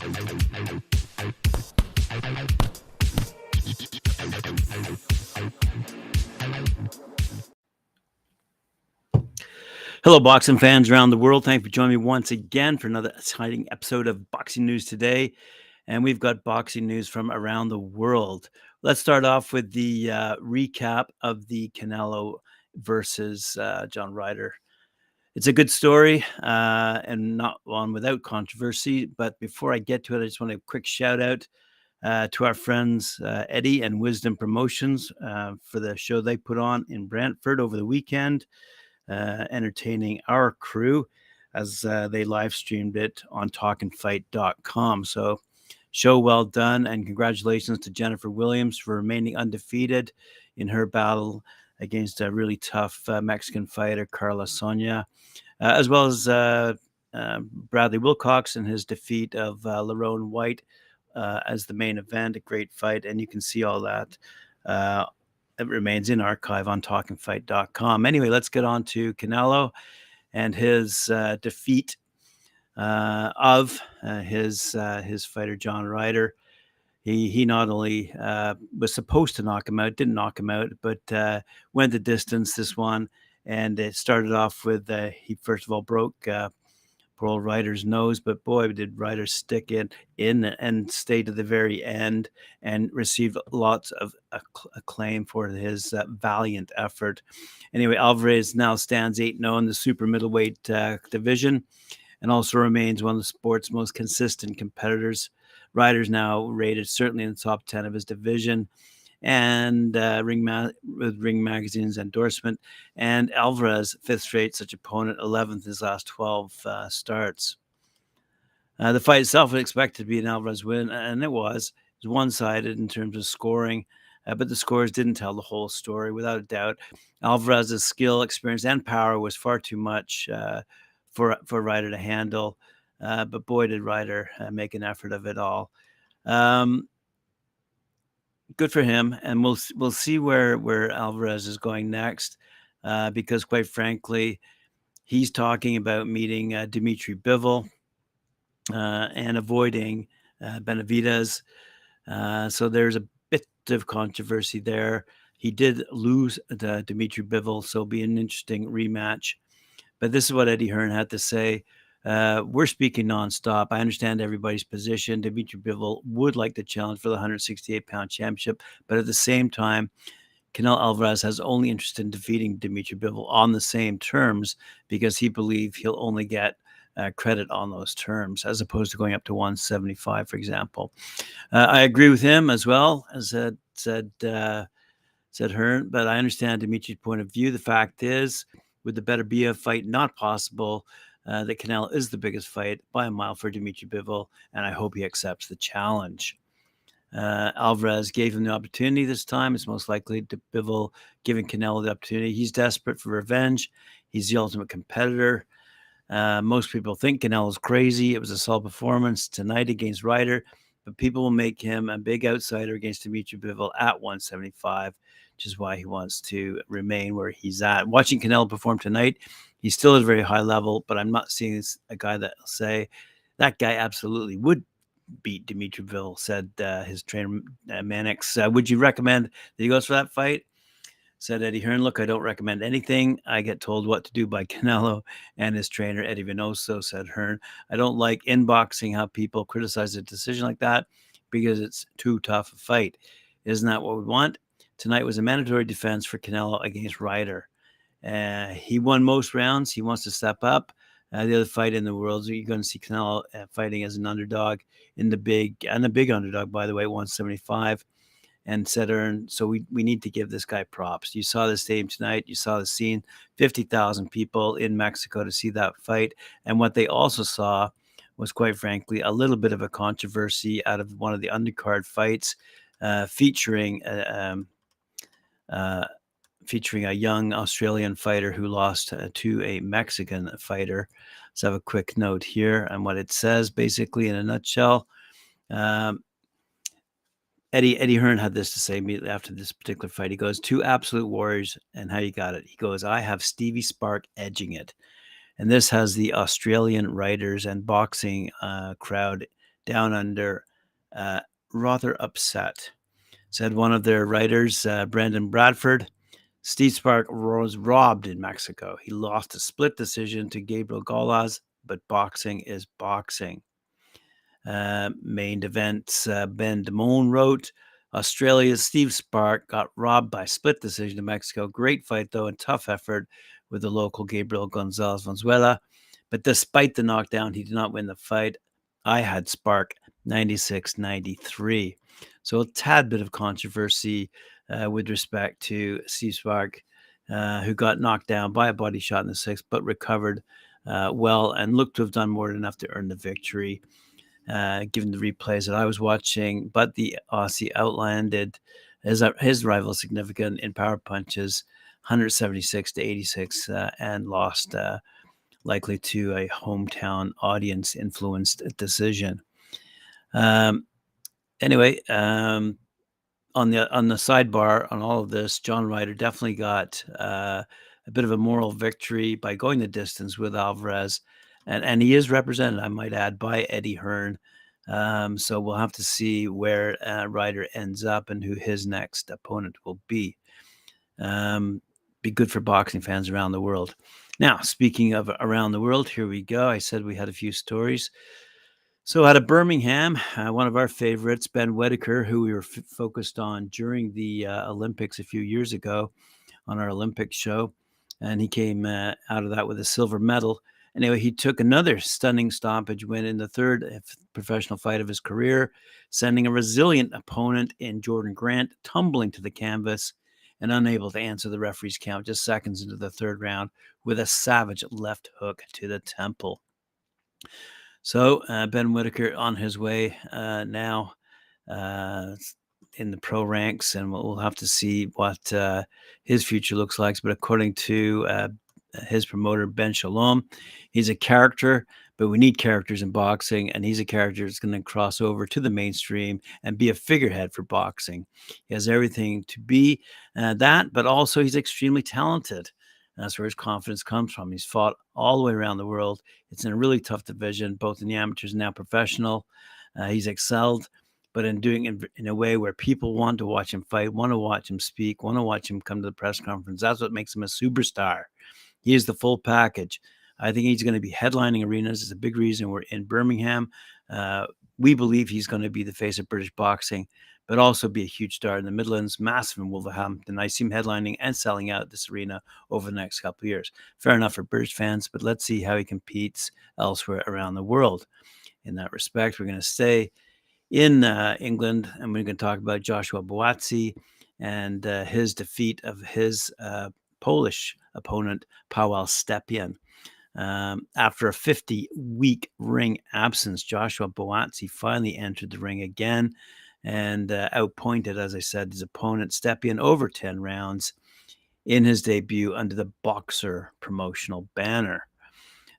Hello, boxing fans around the world. Thank you for joining me once again for another exciting episode of Boxing News Today. And we've got boxing news from around the world. Let's start off with the recap of the Canelo versus John Ryder. It's a good story and not one without controversy. But before I get to it, I just want to quick shout out to our friends Eddie and Wisdom Promotions for the show they put on in Brantford over the weekend. Entertaining our crew as they live streamed it on talkandfight.com. So show well done, and congratulations to Jennifer Williams for remaining undefeated in her battle against a really tough Mexican fighter, Carla Sonia, as well as Bradley Wilcox and his defeat of Lerone White as the main event. A great fight, and you can see all that it remains in archive on talkandfight.com. Anyway, let's get on to Canelo and his defeat of his fighter, John Ryder. He not only was supposed to knock him out, didn't knock him out, but went the distance this one. And it started off with he first of all broke poor old Ryder's nose, but boy, did Ryder stick in and stay to the very end and received lots of acclaim for his valiant effort. Anyway, Alvarez now stands 8-0 in the super middleweight division and also remains one of the sport's most consistent competitors. Ryder's now rated certainly in the top 10 of his division and with Ring Magazine's endorsement, and Alvarez, fifth straight such opponent, 11th in his last 12 starts. The fight itself was expected to be an Alvarez win, and it was. It was one-sided in terms of scoring, but the scores didn't tell the whole story. Without a doubt, Alvarez's skill, experience, and power was far too much for Ryder to handle, but boy, did Ryder make an effort of it all. Good for him, and we'll see where Alvarez is going next, because quite frankly, he's talking about meeting Dimitri Bivol and avoiding Benavidez. So there's a bit of controversy there. He did lose to Dimitri Bivol, so it'll be an interesting rematch. But this is what Eddie Hearn had to say. We're speaking nonstop. I understand everybody's position. Dimitri Bivol would like to challenge for the 168-pound championship, but at the same time, Canelo Alvarez has only interest in defeating Dimitri Bivol on the same terms because he believes he'll only get credit on those terms as opposed to going up to 175, for example. I agree with him as well, as said Hearn, but I understand Dimitri's point of view. The fact is, with the better be a fight not possible, that Canelo is the biggest fight by a mile for Dimitri Bivol, and I hope he accepts the challenge. Alvarez gave him the opportunity this time. It's most likely Bivol giving Canelo the opportunity. He's desperate for revenge. He's the ultimate competitor. Most people think Canelo's crazy. It was a solid performance tonight against Ryder, but people will make him a big outsider against Dimitri Bivol at 175, which is why he wants to remain where he's at. Watching Canelo perform tonight, he's still at a very high level, but I'm not seeing a guy that will say that guy absolutely would beat Dimitri Bivol, said his trainer, Mannix. Would you recommend that he goes for that fight? Said Eddie Hearn, look, I don't recommend anything. I get told what to do by Canelo and his trainer, Eddie Vinoso, said Hearn. I don't like inboxing how people criticize a decision like that because it's too tough a fight. Isn't that what we want? Tonight was a mandatory defense for Canelo against Ryder. He won most rounds. He wants to step up. The other fight in the world, you're going to see Canelo fighting as an underdog in the big, and a big underdog, by the way, 175. And said Hearn, so we need to give this guy props. You saw the stadium tonight. You saw the scene, 50,000 people in Mexico to see that fight. And what they also saw was, quite frankly, a little bit of a controversy out of one of the undercard fights featuring a young Australian fighter who lost to a Mexican fighter. Let's have a quick note here on what it says, basically in a nutshell. Eddie Hearn had this to say immediately after this particular fight. He goes, two absolute warriors, and how you got it. He goes, I have Stevie Spark edging it. And this has the Australian writers and boxing crowd down under, uh, rather upset. Said one of their writers, Brandon Bradford, Steve Spark was robbed in Mexico. He lost a split decision to Gabriel Galaz, but boxing is boxing. Main events, Ben Damone wrote, Australia's Steve Spark got robbed by split decision in Mexico. Great fight, though, and tough effort with the local Gabriel Gonzalez Valenzuela. But despite the knockdown, he did not win the fight. I had Spark 96-93. So a tad bit of controversy with respect to Steve Spark, who got knocked down by a body shot in the sixth, but recovered well and looked to have done more than enough to earn the victory. Given the replays that I was watching, but the Aussie outlanded his rival significant in power punches, 176-86, and lost likely to a hometown audience influenced decision. Anyway, on the sidebar on all of this, John Ryder definitely got a bit of a moral victory by going the distance with Alvarez. And he is represented, I might add, by Eddie Hearn. So we'll have to see where Ryder ends up and who his next opponent will be. Be good for boxing fans around the world. Now, speaking of around the world, here we go. I said we had a few stories. So out of Birmingham, one of our favorites, Ben Whittaker, who we were focused on during the Olympics a few years ago on our Olympic show, and he came out of that with a silver medal. Anyway, he took another stunning stoppage win in the third professional fight of his career, sending a resilient opponent in Jordan Grant tumbling to the canvas and unable to answer the referee's count just seconds into the third round with a savage left hook to the temple. So Ben Whittaker on his way now in the pro ranks, and we'll have to see what his future looks like. But according to his promoter, Ben Shalom, he's a character, but we need characters in boxing, and he's a character that's going to cross over to the mainstream and be a figurehead for boxing. He has everything to be that, but also he's extremely talented. That's where his confidence comes from. He's fought all the way around the world. It's in a really tough division, both in the amateurs and now professional. He's excelled, but in doing it in a way where people want to watch him fight, want to watch him speak, want to watch him come to the press conference. That's what makes him a superstar. He is the full package. I think he's going to be headlining arenas. It's a big reason we're in Birmingham. We believe he's going to be the face of British boxing, but also be a huge star in the Midlands, massive in Wolverhampton. I see him headlining and selling out this arena over the next couple of years. Fair enough for British fans, but let's see how he competes elsewhere around the world. In that respect, we're going to stay in England, and we're going to talk about Joshua Buatsi and his defeat of his Polish opponent, Paweł Stepien. After a 50-week ring absence, Joshua Buatsi finally entered the ring again and outpointed, as I said, his opponent Stepien over 10 rounds in his debut under the Boxer promotional banner.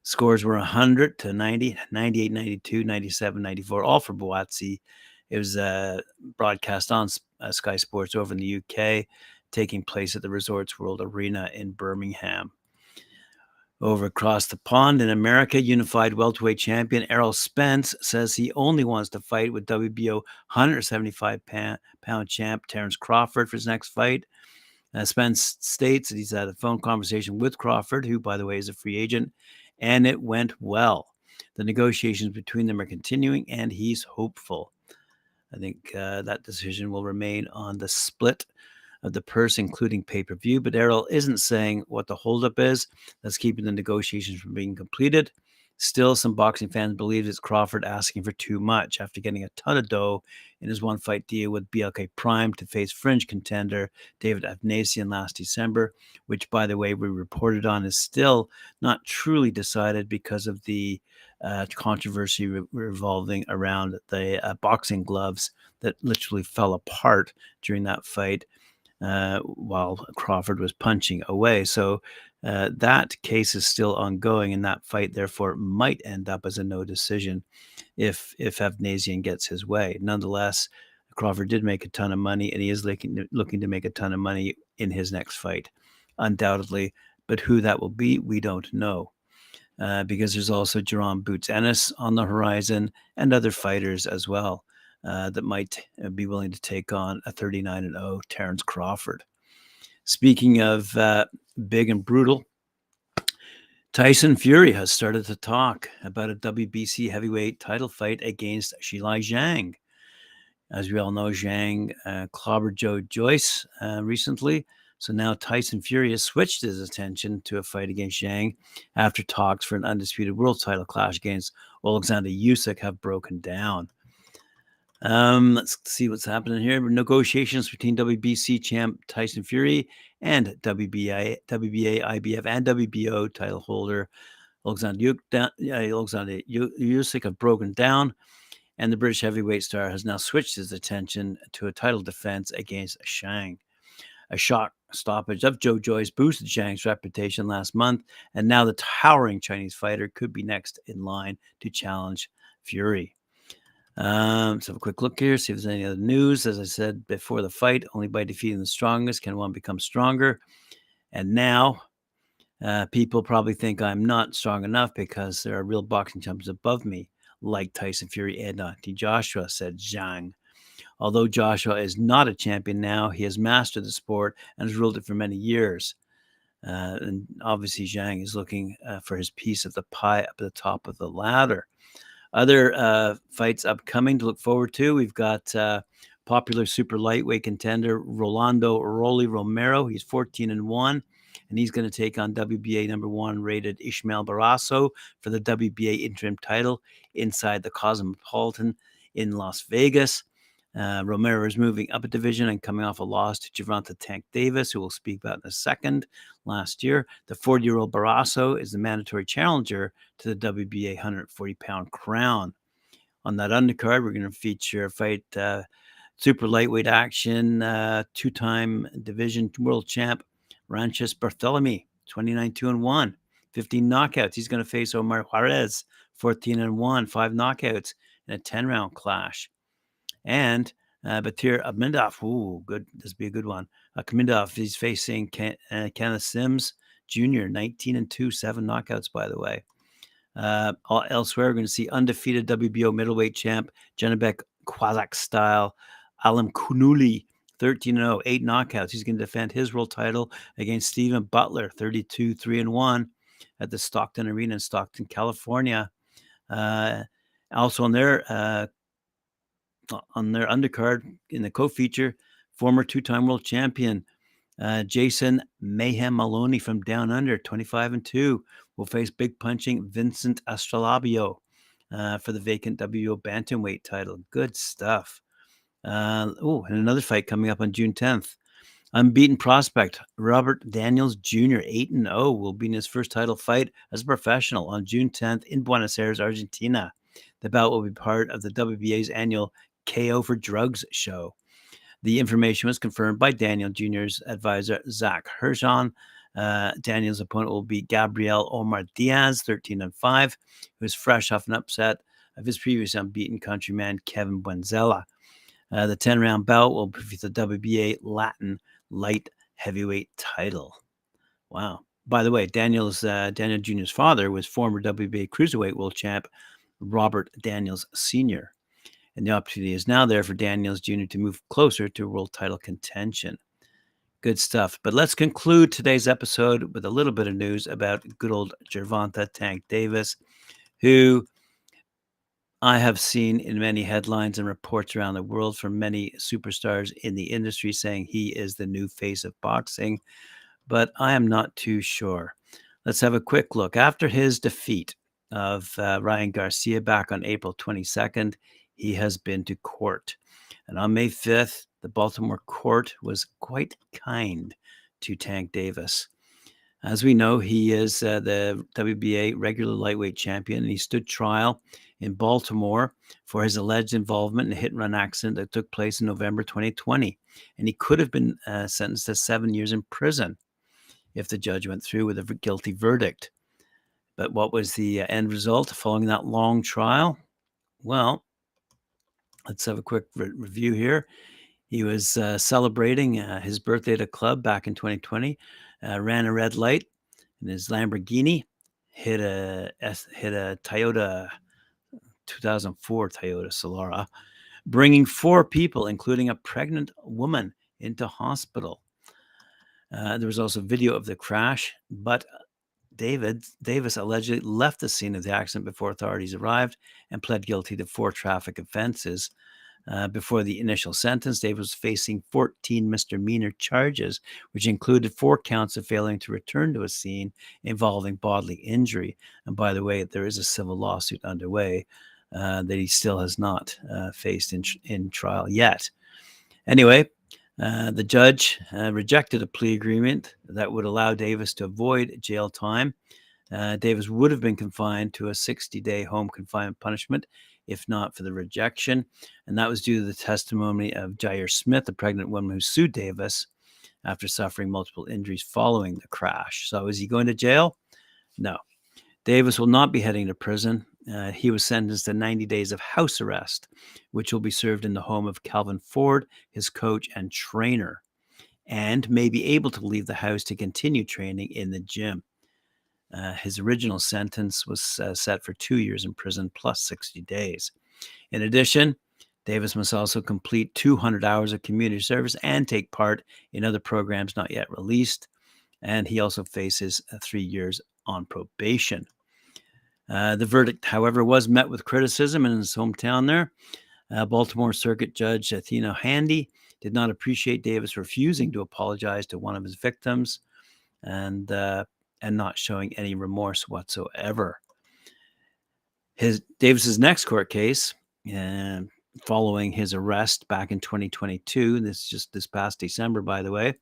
Scores were 100 to 90, 98, 92, 97, 94, all for Buatsi. It was broadcast on Sky Sports over in the UK, taking place at the Resorts World Arena in Birmingham. Over across the pond in America, unified welterweight champion Errol Spence says he only wants to fight with WBO 175-pound champ Terence Crawford for his next fight. Spence states that he's had a phone conversation with Crawford, who, by the way, is a free agent, and it went well. The negotiations between them are continuing, and he's hopeful. I think that decision will remain on the split of the purse, including pay-per-view, but Errol isn't saying what the holdup is that's keeping the negotiations from being completed. Still, some boxing fans believe it's Crawford asking for too much after getting a ton of dough in his one-fight deal with BLK Prime to face fringe contender David Avnesian last December, which, by the way, we reported on is still not truly decided because of the controversy revolving around the boxing gloves that literally fell apart during that fight while Crawford was punching away. So that case is still ongoing, and that fight therefore might end up as a no decision if Avnesian gets his way. Nonetheless, Crawford did make a ton of money, and he is looking to make a ton of money in his next fight, undoubtedly. But who that will be, we don't know. because there's also Jerome Boots Ennis on the horizon and other fighters as well that might be willing to take on a 39-0 Terence Crawford. Speaking of big and brutal, Tyson Fury has started to talk about a WBC heavyweight title fight against Shilai Zhang. As we all know, Zhang clobbered Joe Joyce recently. So now Tyson Fury has switched his attention to a fight against Zhang after talks for an undisputed world title clash against Alexander Usyk have broken down. Let's see what's happening here. Negotiations between WBC champ Tyson Fury and WBA, IBF, and WBO title holder Alexander Usyk have broken down, and the British heavyweight star has now switched his attention to a title defense against Zhang. A shock stoppage of Joe Joyce boosted Zhang's reputation last month, and now the towering Chinese fighter could be next in line to challenge Fury. Let's have a quick look here, see if there's any other news. As I said before the fight, only by defeating the strongest can one become stronger. And now people probably think I'm not strong enough because there are real boxing champions above me, like Tyson Fury and Anthony Joshua, said Zhang. Although Joshua is not a champion now, he has mastered the sport and has ruled it for many years. And obviously, Zhang is looking for his piece of the pie up at the top of the ladder. Other fights upcoming to look forward to. We've got popular super lightweight contender Rolando Romero. He's 14-1, and he's going to take on WBA #1 rated Ismael Barrasso for the WBA interim title inside the Cosmopolitan in Las Vegas. Romero is moving up a division and coming off a loss to Gervonta Tank Davis, who we'll speak about in a second. Last year, the 40-year-old Barrasso is the mandatory challenger to the WBA 140-pound crown. On that undercard, we're going to feature a fight, super lightweight action, two-time division world champ Ranches Barthelemy, 29-2-1, 15 knockouts. He's going to face Omar Juarez, 14-1, 5 knockouts in a 10-round clash. And Batir Abmindov, good. This will be a good one. Kamindov, he's facing Kenneth Sims Jr., 19-2, 7 knockouts, by the way. Elsewhere, we're going to see undefeated WBO middleweight champ Janibek Kwazak style Alam Kunuli, 13-0, 8 knockouts. He's going to defend his world title against Stephen Butler, 32-3-1 at the Stockton Arena in Stockton, California. Also on their undercard in the co-feature, former two-time world champion Jason Mayhem Maloney from Down Under, 25-2, will face big punching Vincent Astrolabio for the vacant WBO bantamweight title. Good stuff. And another fight coming up on June 10th. Unbeaten prospect Robert Daniels Jr., 8-0, will be in his first title fight as a professional on June 10th in Buenos Aires, Argentina. The bout will be part of the WBA's annual KO for Drugs show. The information was confirmed by Daniel Jr.'s advisor, Zach Hershon. Daniel's opponent will be Gabriel Omar Diaz, 13-5, who is fresh off an upset of his previous unbeaten countryman, Kevin Buenzella. The 10-round bout will be for the WBA Latin light heavyweight title. Wow. By the way, Daniel Jr.'s father was former WBA cruiserweight world champ Robert Daniels Sr., and the opportunity is now there for Daniels Jr. to move closer to world title contention. Good stuff. But let's conclude today's episode with a little bit of news about good old Gervonta Tank Davis, who I have seen in many headlines and reports around the world from many superstars in the industry saying he is the new face of boxing, but I am not too sure. Let's have a quick look. After his defeat of Ryan Garcia back on April 22nd, he has been to court. And on May 5th, the Baltimore court was quite kind to Tank Davis. As we know, he is the WBA regular lightweight champion, and he stood trial in Baltimore for his alleged involvement in a hit-and-run accident that took place in November 2020. And he could have been sentenced to 7 years in prison if the judge went through with a guilty verdict. But what was the end result following that long trial? Well, let's have a quick review here. He was celebrating his birthday at a club back in 2020, ran a red light in his Lamborghini, hit a Toyota 2004 Toyota Solara, bringing 4 people, including a pregnant woman, into hospital. There was also video of the crash, but Davis allegedly left the scene of the accident before authorities arrived and pled guilty to 4 traffic offenses. Before the initial sentence, Davis was facing 14 misdemeanor charges, which included 4 counts of failing to return to a scene involving bodily injury. And by the way, there is a civil lawsuit underway that he still has not faced in trial yet. Anyway, the judge rejected a plea agreement that would allow Davis to avoid jail time. Davis would have been confined to a 60-day home confinement punishment if not for the rejection. And that was due to the testimony of Jair Smith, a pregnant woman who sued Davis after suffering multiple injuries following the crash. So is he going to jail? No. Davis will not be heading to prison. He was sentenced to 90 days of house arrest, which will be served in the home of Calvin Ford, his coach and trainer, and may be able to leave the house to continue training in the gym. His original sentence was set for 2 years in prison plus 60 days. In addition, Davis must also complete 200 hours of community service and take part in other programs not yet released. And he also faces 3 years on probation. The verdict, however, was met with criticism in his hometown there. Baltimore Circuit Judge Athena Handy did not appreciate Davis refusing to apologize to one of his victims and not showing any remorse whatsoever. Davis's next court case, following his arrest back in 2022, this past December, by the way,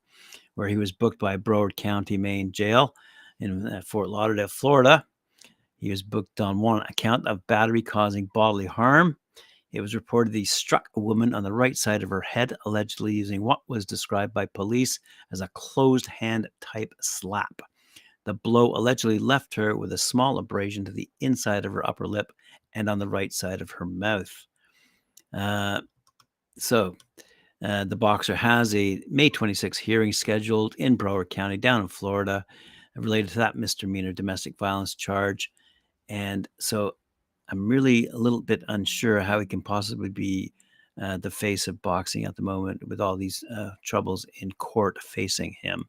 where he was booked by Broward County, Maine jail in Fort Lauderdale, Florida. He was booked on one account of battery causing bodily harm. It was reported that he struck a woman on the right side of her head, allegedly using what was described by police as a closed hand type slap. The blow allegedly left her with a small abrasion to the inside of her upper lip and on the right side of her mouth. So the boxer has a May 26 hearing scheduled in Broward County down in Florida related to that misdemeanor domestic violence charge. And so I'm really a little bit unsure how he can possibly be the face of boxing at the moment with all these troubles in court facing him.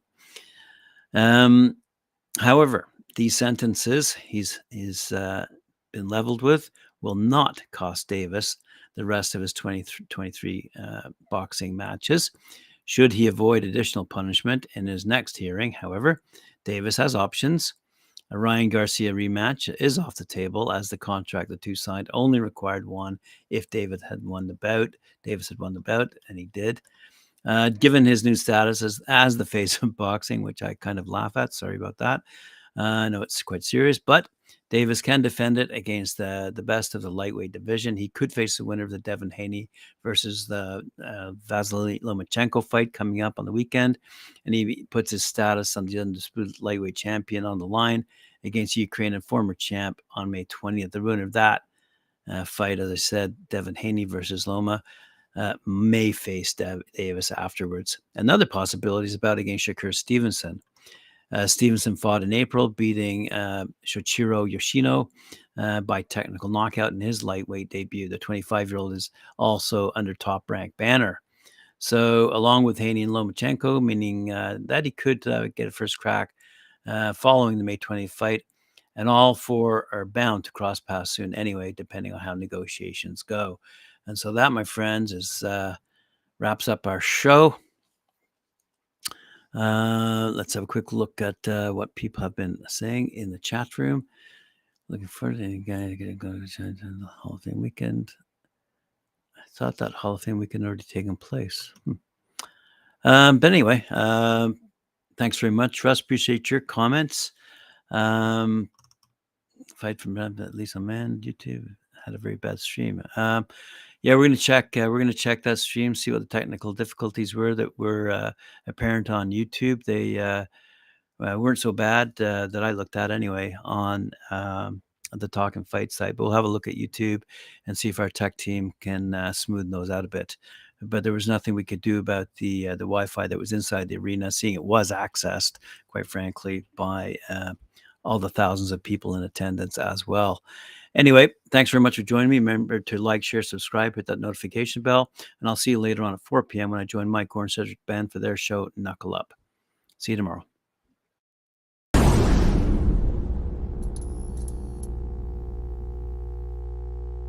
However, these sentences he's been leveled with will not cost Davis the rest of his 23 boxing matches. Should he avoid additional punishment in his next hearing, however, Davis has options. A Ryan Garcia rematch is off the table as the contract the two signed only required one if Davis had won the bout, and he did. Given his new status as the face of boxing, which I kind of laugh at, sorry about that. I know it's quite serious, but Davis can defend it against the best of the lightweight division. He could face the winner of the Devin Haney versus the Vasily Lomachenko fight coming up on the weekend, and he puts his status on the undisputed lightweight champion on the line against Ukrainian former champ on May 20th. The winner of that fight, as I said, Devin Haney versus Loma, may face Davis afterwards. Another possibility is a bout against Shakur Stevenson. Stevenson fought in April, beating Shoichiro Yoshino by technical knockout in his lightweight debut. The 25-year-old is also under Top Rank banner. So along with Haney and Lomachenko, meaning that he could get a first crack following the May 20th fight. And all 4 are bound to cross paths soon anyway, depending on how negotiations go. And so that, my friends, is wraps up our show. Let's have a quick look at what people have been saying in the chat room. Looking forward to any guy to go to the Hall of Fame weekend. I thought that Hall of Fame weekend already taken place. But anyway, thanks very much, Russ. Appreciate your comments. Fight from at least a man. YouTube had a very bad stream. Yeah, we're gonna check. We're gonna check that stream, see what the technical difficulties were that were apparent on YouTube. They weren't so bad that I looked at anyway on the Talk and Fight site. But we'll have a look at YouTube and see if our tech team can smoothen those out a bit. But there was nothing we could do about the Wi-Fi that was inside the arena, seeing it was accessed, quite frankly, by all the thousands of people in attendance as well. Anyway, thanks very much for joining me. Remember to like, share, subscribe, hit that notification bell, and I'll see you later on at 4 p.m. when I join Mike or Cedric Ben for their show, Knuckle Up. See you tomorrow.